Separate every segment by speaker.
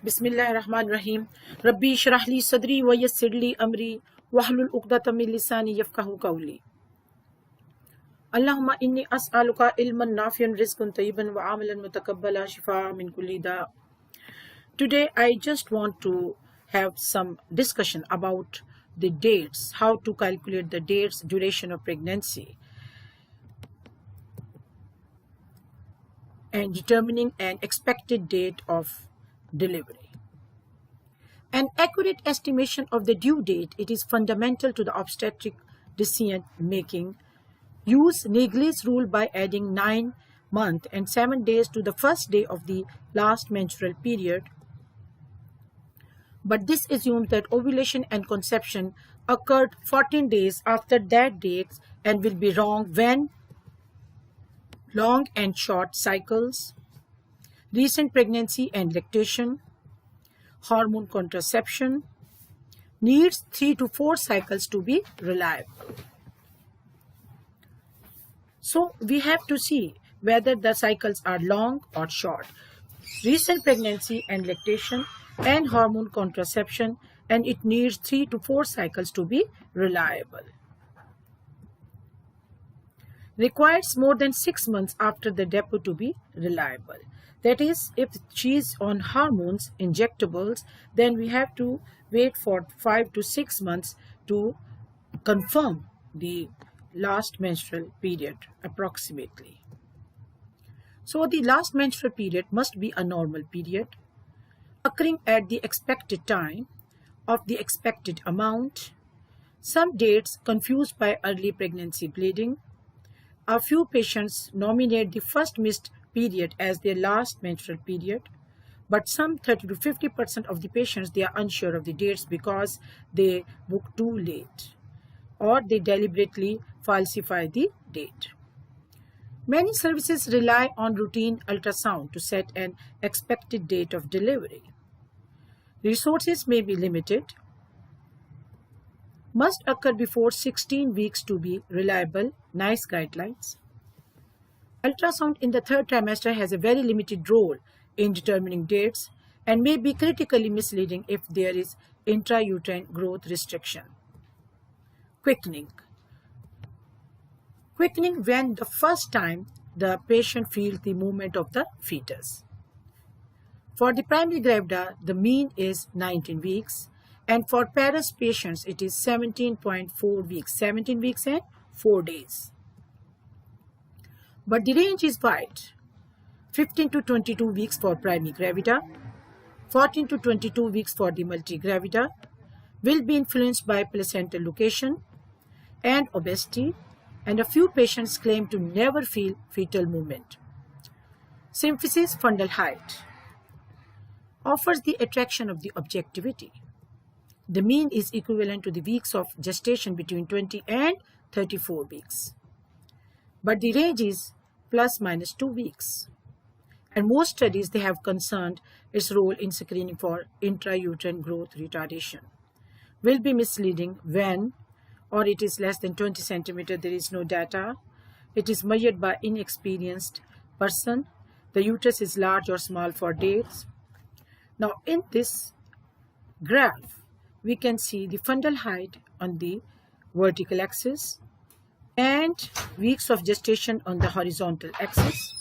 Speaker 1: बिस्मिल्लाहिर्रहमानिर्रहीम रब्बी इश्रह ली सदरी व यस्सिर ली अमरी वहलुल उक़दतम मिन लिसानी यफ़क़हू क़ौली। अल्लाहुम्मा इन्नी अस्अलुका इल्मन नाफ़िअन रिज़्क़न तय्यिबन व अमलन मुतक़ब्बला शिफ़ाअ मिन कुल्लि दा। Today I just want to have some discussion about the dates, how to calculate the dates, duration of pregnancy, and determining an expected date of delivery. An accurate estimation of the due date, it is fundamental to the obstetric decision making. Use Naegele's rule by adding 9 months and 7 days to the first day of the last menstrual period. But this assumes that ovulation and conception occurred 14 days after that date and will be wrong when long and short cycles, recent pregnancy and lactation, hormone contraception needs 3 to 4 cycles to be reliable. So we have to see whether the cycles are long or short. Recent pregnancy and lactation and hormone contraception, and it needs 3 to 4 cycles to be reliable. Requires more than 6 months after the debut to be reliable. That is, if she is on hormones, injectables, then we have to wait for 5 to 6 months to confirm the last menstrual period approximately. So the last menstrual period must be a normal period, occurring at the expected time of the expected amount. Some dates confused by early pregnancy bleeding. A few patients nominate the first missed period as their last menstrual period, but some 30 to 50% of the patients, they are unsure of the dates because they book too late or they deliberately falsify the date. Many services rely on routine ultrasound to set an expected date of delivery. Resources may be limited. Must occur before 16 weeks to be reliable. Nice guidelines. Ultrasound in the third trimester has a very limited role in determining dates and may be critically misleading if there is intrauterine growth restriction. Quickening. Quickening when the first time the patient feels the movement of the fetus. For the primary gravida, the mean is 19 weeks, and for Paris patients, it is 17.4 weeks, 17 weeks and 4 days. But the range is wide, 15 to 22 weeks for primary gravida, 14 to 22 weeks for the multigravida, will be influenced by placental location and obesity, and a few patients claim to never feel fetal movement. Symphysis-Fundal Height offers the attraction of the objectivity. The mean is equivalent to the weeks of gestation between 20 and 34 weeks. But the range is plus minus 2 weeks. And most studies, they have concerned its role in screening for intrauterine growth retardation. Will be misleading when or it is less than 20 centimeter, there is no data. It is measured by inexperienced person. The uterus is large or small for dates. Now in this graph, we can see the fundal height on the vertical axis and weeks of gestation on the horizontal axis.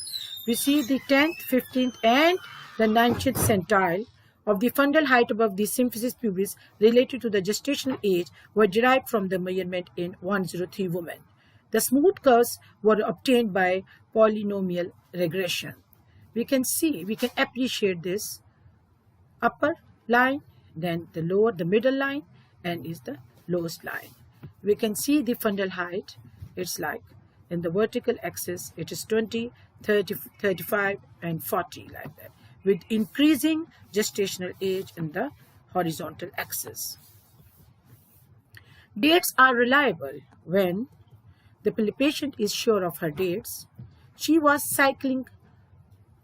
Speaker 1: We see the 10th, 15th and the 19th centile of the fundal height above the symphysis pubis related to the gestational age were derived from the measurement in 103 women. The smooth curves were obtained by polynomial regression. We can see, we can appreciate this upper line, then the lower, the middle line, and is the lowest line. We can see the fundal height. It's like in the vertical axis, it is 20, 30, 35, and 40 like that, with increasing gestational age in the horizontal axis. Dates are reliable when the patient is sure of her dates. She was cycling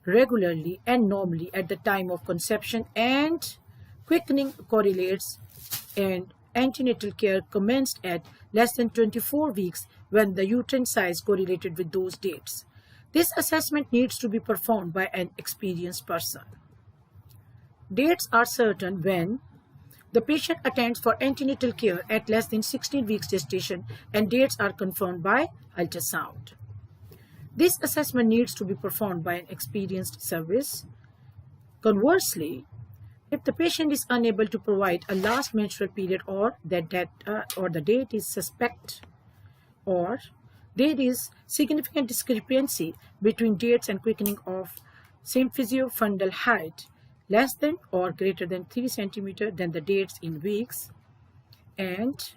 Speaker 1: regularly and normally at the time of conception, and quickening correlates, and antenatal care commenced at less than 24 weeks when the uterine size correlated with those dates. This assessment needs to be performed by an experienced person. Dates are certain when the patient attends for antenatal care at less than 16 weeks gestation and dates are confirmed by ultrasound. This assessment needs to be performed by an experienced service. Conversely, if the patient is unable to provide a last menstrual period or the date is suspect, or there is significant discrepancy between dates and quickening of Symphysis-Fundal height less than or greater than 3 cm, then the dates in weeks, and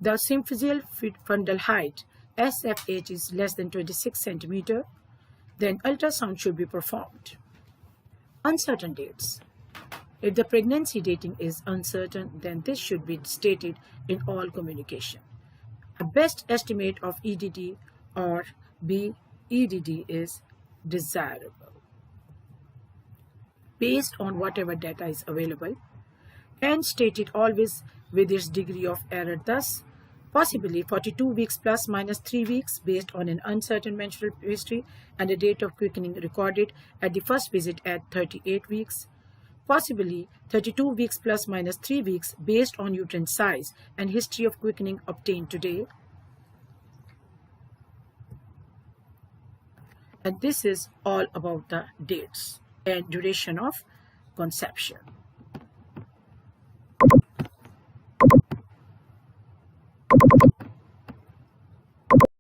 Speaker 1: the Symphysis-Fundal height SFH is less than 26 cm, then ultrasound should be performed. Uncertain dates. If the pregnancy dating is uncertain, then this should be stated in all communication. A best estimate of EDD or BEDD is desirable based on whatever data is available, and stated always with its degree of error, thus possibly 42 weeks plus minus 3 weeks based on an uncertain menstrual history and a date of quickening recorded at the first visit at 38 weeks, possibly 32 weeks plus minus 3 weeks based on uterine size and history of quickening obtained today. And this is all about the dates and duration of conception.